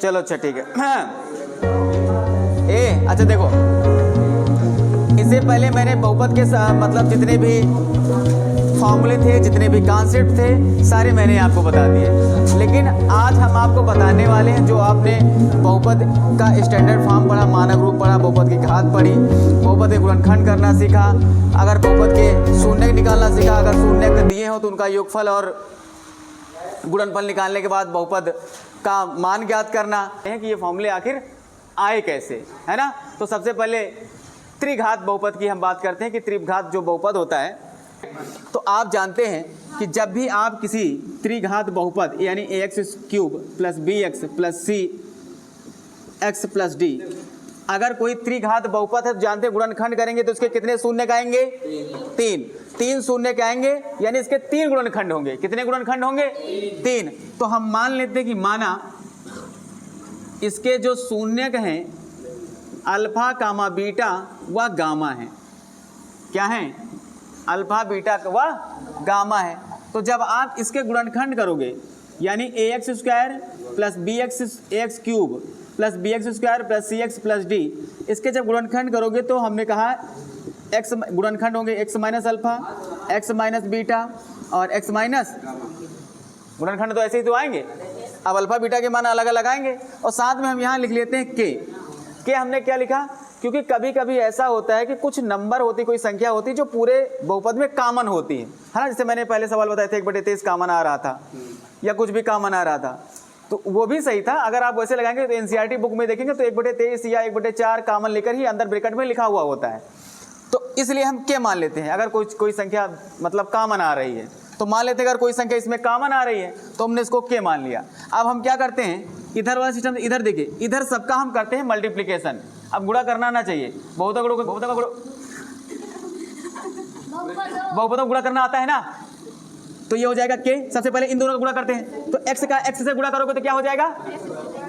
चलो अच्छा ठीक है। अच्छा देखो, इससे पहले मैंने बहुपद के मतलब जितने भी फॉर्मूले थे, जितने भी कॉन्सेप्ट थे, सारे मैंने आपको बता दिए। लेकिन आज हम आपको बताने वाले हैं जो आपने बहुपद का स्टैंडर्ड फॉर्म पढ़ा, मानक रूप पढ़ा, बहुपद की घात पढ़ी, बहुपद के गुणनखंड करना सीखा, अगर बहुपद के शून्य निकालना सीखा, अगर शून्य दिए हो तो उनका योगफल और गुणनफल निकालने के बाद बहुपद का मान ज्ञात करना है कि ये फॉर्मूले आखिर आए कैसे, है ना। तो सबसे पहले त्रिघात बहुपद की हम बात करते हैं कि त्रिघात जो बहुपद होता है, तो आप जानते हैं कि जब भी आप किसी त्रिघात बहुपद यानी ax³ plus bx plus cx plus d, अगर कोई त्रिघात बहुपद है तो जानते हैं गुणनखंड करेंगे तो उसके कितने शून्य का आएंगे? तीन शून्य के आएंगे, यानी इसके 3 गुणनखंड होंगे। कितने गुणनखंड होंगे? 3। तो हम मान लेते हैं कि माना इसके जो शून्य हैं अल्फा कामा बीटा व गामा है। क्या है? अल्फा बीटा व गामा है। तो जब आप इसके गुणनखंड करोगे यानी ax² plus ax³ plus bx² plus cx plus d, इसके जब गुणनखंड करोगे तो हमने कहा x गुणनखंड होंगे x minus alpha, x minus beta और x माइनस, गुणनखंड तो ऐसे ही तो आएंगे। अब अल्फा बीटा के मान अलग अलग आएंगे और साथ में हम यहाँ लिख लेते हैं के हमने क्या लिखा? क्योंकि कभी कभी ऐसा होता है कि कुछ नंबर होती, कोई संख्या होती जो पूरे बहुपद में कॉमन होती है ना। जैसे मैंने पहले सवाल बताया था 1/23 कॉमन आ रहा था या कुछ भी कॉमन आ रहा था, तो वो भी सही था। अगर आप वैसे लगाएंगे तो एनसीईआरटी बुक में देखेंगे तो 1/23 या 1/4 कॉमन लेकर ही अंदर ब्रैकेट में लिखा हुआ होता है। तो इसलिए हम क्या मान लेते हैं, अगर कोई संख्या मतलब कॉमन आ रही है तो मान लेते हैं अगर कोई संख्या इसमें कॉमन आ रही है तो हमने इसको के मान लिया। अब हम क्या करते हैं, इधर वाला सिस्टम, इधर देखिए, इधर सबका हम करते हैं मल्टीप्लिकेशन। अब गुणा करना ना चाहिए, बहुपद का गुणा करना आता है ना, तो ये हो जाएगा के। सबसे पहले इन दोनों का गुणा करते हैं, तो x का x से गुणा करोगे तो क्या हो जाएगा?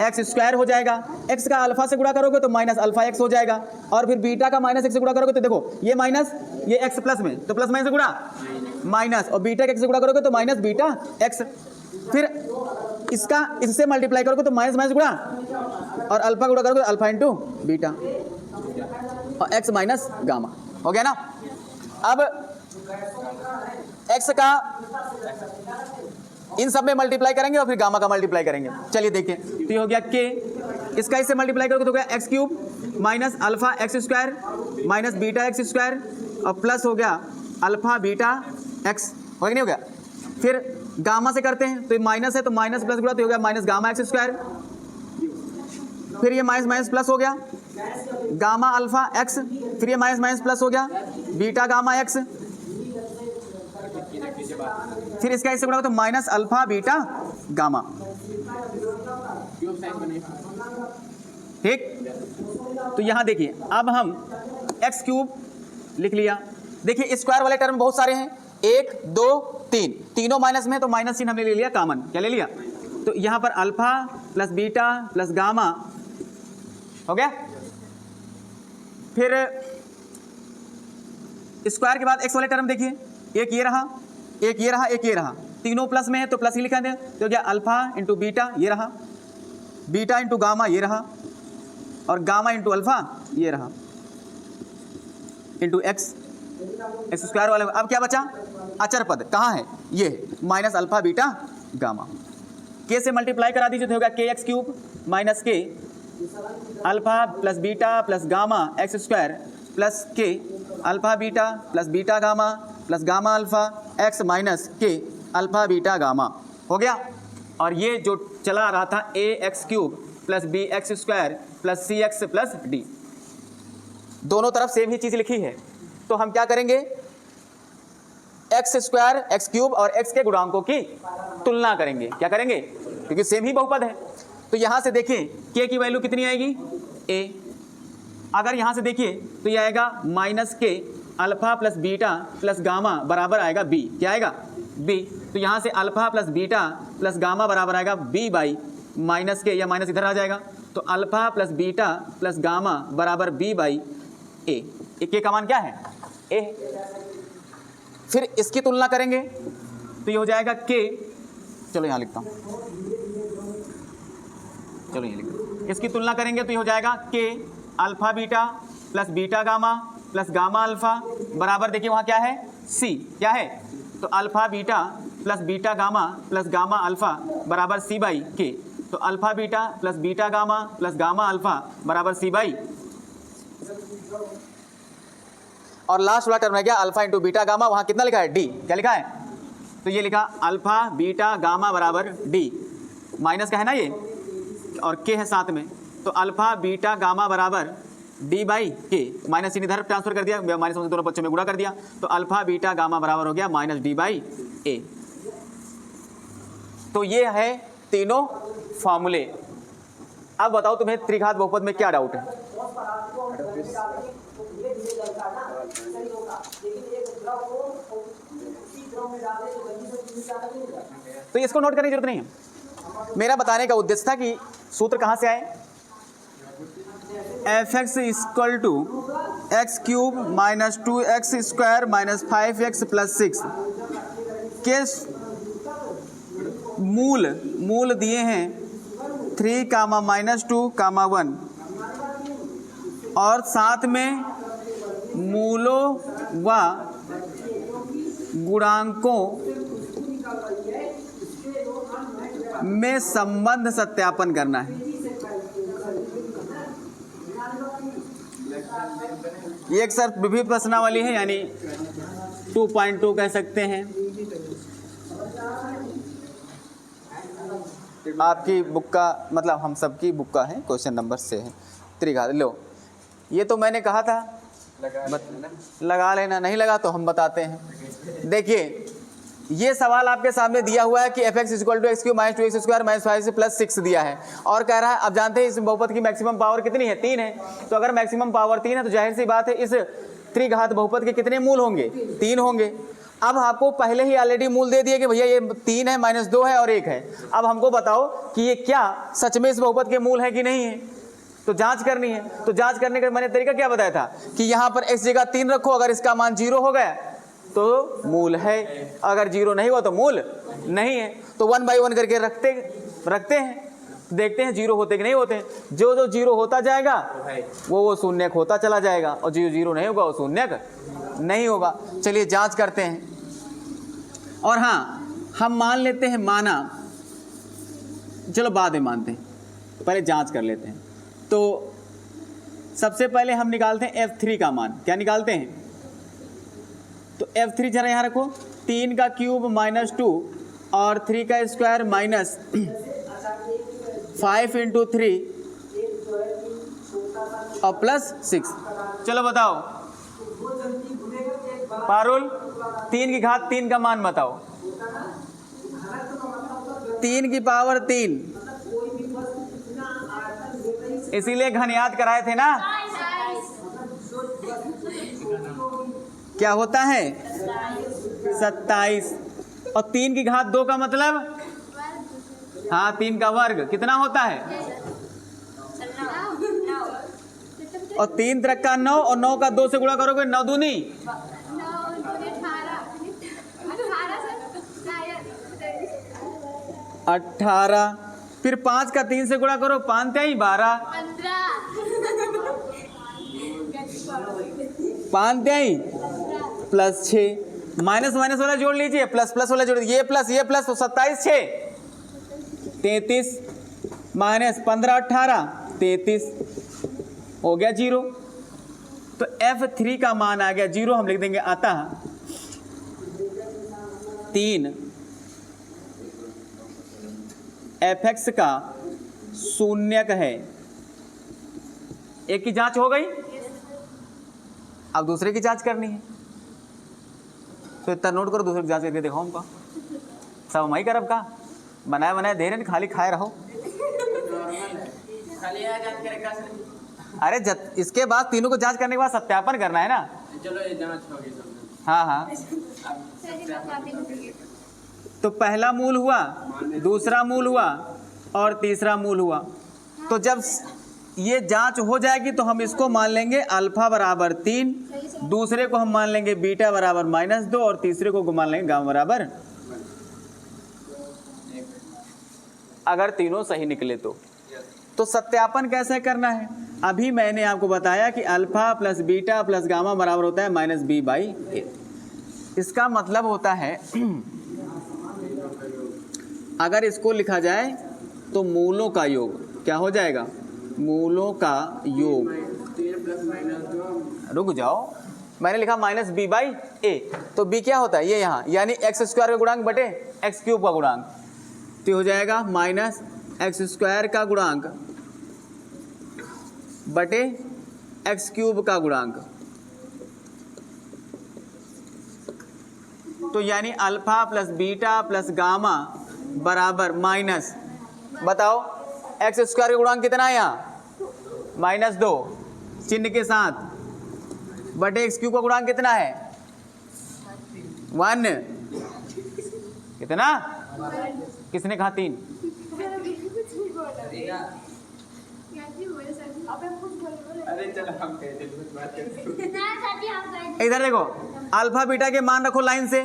x² हो जाएगा। x का अल्फा से गुणा करोगे तो माइनस अल्फा x हो जाएगा, और फिर बीटा का माइनस x से गुणा करोगे तो देखो ये माइनस, ये x प्लस में, तो प्लस माइनस से गुणा माइनस, और बीटा के x से गुणा करोगे तो माइनस बीटा x, फिर इसका इससे मल्टीप्लाई करोगे तो माइनस माइनस गुणा, और अल्फा गुणा करोगे तो अल्फा इंटू बीटा और x माइनस गामा। हो गया ना। अब x का इन सब में मल्टीप्लाई करेंगे और फिर गामा का मल्टीप्लाई करेंगे। चलिए देखिए, तो ये हो गया के, इसका इससे मल्टीप्लाई करोगे तो हो गया x³ minus alpha x² minus beta x² और प्लस हो गया अल्फा बीटा x। हो गया नहीं? हो गया। फिर गामा से करते हैं तो माइनस है तो माइनस प्लस गुणा तो हो गया माइनस गामा x², फिर ये माइनस माइनस प्लस हो गया गामा अल्फा x, फिर ये माइनस माइनस प्लस हो गया बीटा गामा x, फिर इसका इससे गुणा तो माइनस अल्फा बीटा गामा। ठीक, तो यहां देखिए अब हम x³ लिख लिया। देखिए स्क्वायर वाले टर्म बहुत सारे हैं, 1 2 3, तीनों माइनस में है तो माइनस चिन्ह हमने ले लिया कॉमन। क्या ले लिया? तो यहां पर alpha plus beta plus gamma हो गया। फिर स्क्वायर के बाद x वाले टर्म देखिए, एक ये रहा, एक ये रहा, एक ये रहा, तीनों प्लस में है तो प्लस ही लिखा दें, तो क्या अल्फा इंटू बीटा ये रहा, बीटा इंटू गामा ये रहा, और गामा इंटू अल्फा ये रहा, इंटू x² वाले। अब क्या बचा? अचर पद कहाँ है? ये माइनस अल्फा बीटा गामा। के से मल्टीप्लाई करा दीजिए तो होगा kx³ minus k alpha plus beta plus gamma x² plus k alpha beta plus beta gamma plus gamma alpha x minus k alpha beta gamma. हो गया। और ये जो चला रहा था ax³ plus bx² plus cx plus d, दोनों तरफ सेम ही चीज़ लिखी है। तो हम क्या करेंगे, x² x³ और x के गुणांकों की तुलना करेंगे। क्या करेंगे? क्योंकि सेम ही बहुपद है। तो यहां से देखिए k की वैल्यू कितनी आएगी? a। अगर यहां से देखिए तो ये आएगा minus k alpha plus beta plus gamma बराबर आएगा b। क्या आएगा? b। तो यहां से alpha plus beta plus gamma बराबर आएगा b बाई माइनस के, या माइनस इधर आ जाएगा, तो alpha plus beta plus gamma बराबर b बाई a। के का मान क्या है? a। फिर इसकी तुलना करेंगे तो ये हो जाएगा k, चलो यहां लिखता हूं, चलो ये लिखो, इसकी तुलना करेंगे तो ये हो जाएगा के alpha beta plus beta gamma plus gamma alpha बराबर, देखिए वहाँ क्या है, सी, क्या है, तो alpha beta plus beta gamma plus gamma alpha बराबर सी बाई के, तो alpha beta plus beta gamma plus gamma alpha बराबर सी बाई, और लास्ट वाला टर्म है क्या, अल्फा इंटू बीटा गामा, वहाँ कितना लिखा है, डी, क्या लिखा है, तो ये लिखा अल्फा बीटा गामा बराबर डी, माइनस का है ना ये और के है साथ में, तो अल्फा बीटा गामा बराबर डी बाई के, माइनस इन इधर ट्रांसफर कर दिया, माइनस से दोनों बच्चों में गुणा कर दिया, तो अल्फा बीटा गामा बराबर हो गया माइनस डी बाई ए। तो ये है तीनों फॉर्मूले। अब बताओ तुम्हें त्रिघात बहुपद में क्या डाउट है? तो इसको नोट करने की जरूरत नहीं है, मेरा बताने का उद्देश्य था कि सूत्र कहाँ से आए, f x equal to x cube minus 2x square minus 5x plus 6 के मूल दिए हैं 3 कामा माइनस 2 कामा 1 और साथ में मूलों व गुणांकों में संबंध सत्यापन करना है। ये एक शर्त विभिन्न प्रश्नावली है, यानी 2.2 कह सकते हैं। आपकी बुक का मतलब हम सबकी बुक का है, क्वेश्चन नंबर से है त्रिघात। लो ये तो मैंने कहा था लगा लेना, नहीं लगा तो हम बताते हैं। देखिए ये सवाल आपके सामने दिया हुआ है कि f x equal to x cube minus 2x square minus 5 plus 6 दिया है और कह रहा है, अब जानते हैं इस बहुपद की मैक्सिमम पावर कितनी है, 3 है। तो अगर मैक्सिमम पावर 3 है तो जाहिर सी बात है इस त्रिघात बहुपद के कितने मूल होंगे, 3 होंगे। अब आपको पहले ही ऑलरेडी मूल दे दिए कि भैया ये 3 है माइनस 2 है और 1 है। अब हमको बताओ कि ये क्या सच में इस बहुपद के मूल है कि नहीं है, तो जांच करनी है। तो जांच करने का मैंने तरीका क्या बताया था कि यहाँ पर x जगह 3 रखो, अगर इसका मान 0 हो गया तो मूल है, अगर 0 नहीं हुआ तो मूल नहीं है। तो 1 बाई 1 करके रखते हैं, देखते हैं 0 होते कि नहीं होते। जो 0 होता जाएगा वो शून्यक होता चला जाएगा, और जो 0 नहीं होगा वो शून्यक नहीं होगा। चलिए जांच करते हैं। और हाँ, हम मान लेते हैं, माना, चलो बाद में मानते हैं, पहले जांच कर लेते हैं। तो सबसे पहले हम निकालते हैं F3 का मान। क्या निकालते हैं? तो F3 जरा यहाँ रखो, 3 का क्यूब माइनस 2 और 3 का स्क्वायर माइनस 5 इंटू 3 और प्लस 6। चलो बताओ पारुल, 3 की घात 3 का मान बताओ। 3 की पावर 3, इसीलिए घन याद कराए थे ना। क्या होता है? 27। और 3 की घात 2 का मतलब, हाँ 3 का वर्ग कितना होता है? और 3 तरह का 9 और 9 का 2 से गुणा करोगे 9 दूनी 18। फिर 5 का 3 से गुणा करो, 5 3 12, 5 3 प्लस 6, माइनस माइनस वाला जोड़ लीजिए, प्लस प्लस वाला जोड़, ये प्लस तो 27 6 33 माइनस 15 18 33 हो गया 0। तो F3 का मान आ गया 0। हम लिख देंगे अतः 3 Fx का शून्यक है। एक की जांच हो गई, अब दूसरे की जांच करनी है। तो इतना नोट करो, दूसरे की जांच करके देखो। हमको सब हम ही करब का बनाया बनाया दे रहे, खाली खाए रहो। अरे इसके बाद तीनों को जांच करने के बाद सत्यापन करना है ना। चलो ये जांच होगी। हाँ हाँ, तो पहला मूल हुआ, दूसरा मूल हुआ और तीसरा मूल हुआ। तो जब ये जांच हो जाएगी तो हम इसको मान लेंगे अल्फा बराबर 3, दूसरे को हम मान लेंगे बीटा बराबर -2 और तीसरे को मान लेंगे गामा बराबर, अगर तीनों सही निकले तो। तो सत्यापन कैसे करना है? अभी मैंने आपको बताया कि alpha plus beta plus gamma बराबर होता है -b/a। इसका मतलब होता है अगर इसको लिखा जाए तो मूलों का योग क्या हो जाएगा? मूलों का योग, रुक जाओ, मैंने लिखा -b/a, तो b क्या होता है? ये यहाँ, यानी x² का गुणांक बटे x³ का गुणांक, तो हो जाएगा -x² का गुणांक बटे x³ का गुणांक। तो यानी alpha plus beta plus gamma बराबर माइनस, बताओ x² का गुणांक कितना है यहाँ? -2 चिन्ह के साथ, बटे x³ का गुणांक कितना है? 1। कितना? किसने कहा 3? इधर देखो, अल्फा बीटा के मान रखो लाइन से।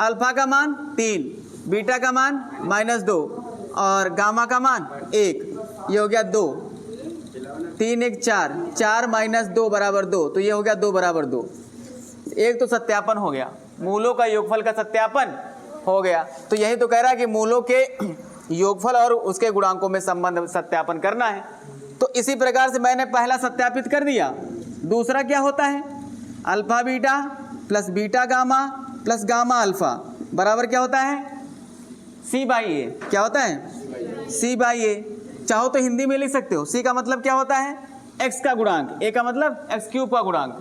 अल्फा का मान 3, बीटा का मान -2 और गामा का मान 1। ये हो गया 2, 3 1 4, 4 - 2 बराबर 2, तो ये हो गया 2 बराबर 2। एक तो सत्यापन हो गया, मूलों का योगफल का सत्यापन हो गया। तो यही तो कह रहा है कि मूलों के योगफल और उसके गुणांकों में संबंध सत्यापन करना है। तो इसी प्रकार से मैंने पहला सत्यापित कर दिया। दूसरा क्या होता है? Alpha beta plus beta gamma plus gamma alpha बराबर क्या होता है? c/a। क्या होता है? c/a। चाहो तो हिंदी में लिख सकते हो। c का मतलब क्या होता है? x का गुणांक, a का मतलब x³ का गुणांक,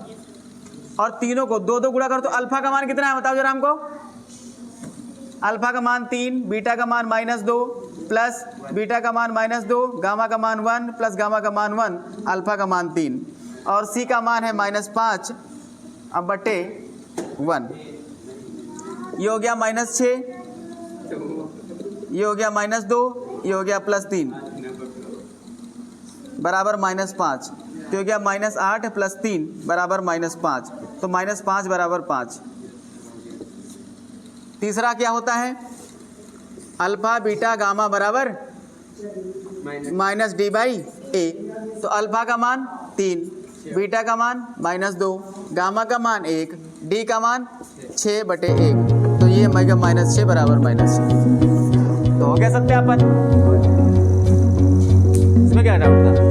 और तीनों को 2 गुणा करो तो अल्फा का मान कितना है बताओ जरा हमको? अल्फा का मान 3, बीटा का मान -2 प्लस बीटा का मान -2, गामा का मान 1 प्लस गामा का मान 1, अल्फा का मान 3, और c का मान है -5 अब बटे 1। ये हो गया -6, ये हो गया -2, ये हो गया +3 बराबर -5, तो हो गया -8 + 3 बराबर -5, तो -5 बराबर 5। तीसरा क्या होता है? अल्फा बीटा गामा बराबर -d/a। तो अल्फा का मान 3, बीटा का मान -2, गामा का मान 1, डी का मान 6/1, तो ये -6 बराबर -6। तो हो गया सत्यापन। इसमें क्या डाउट था?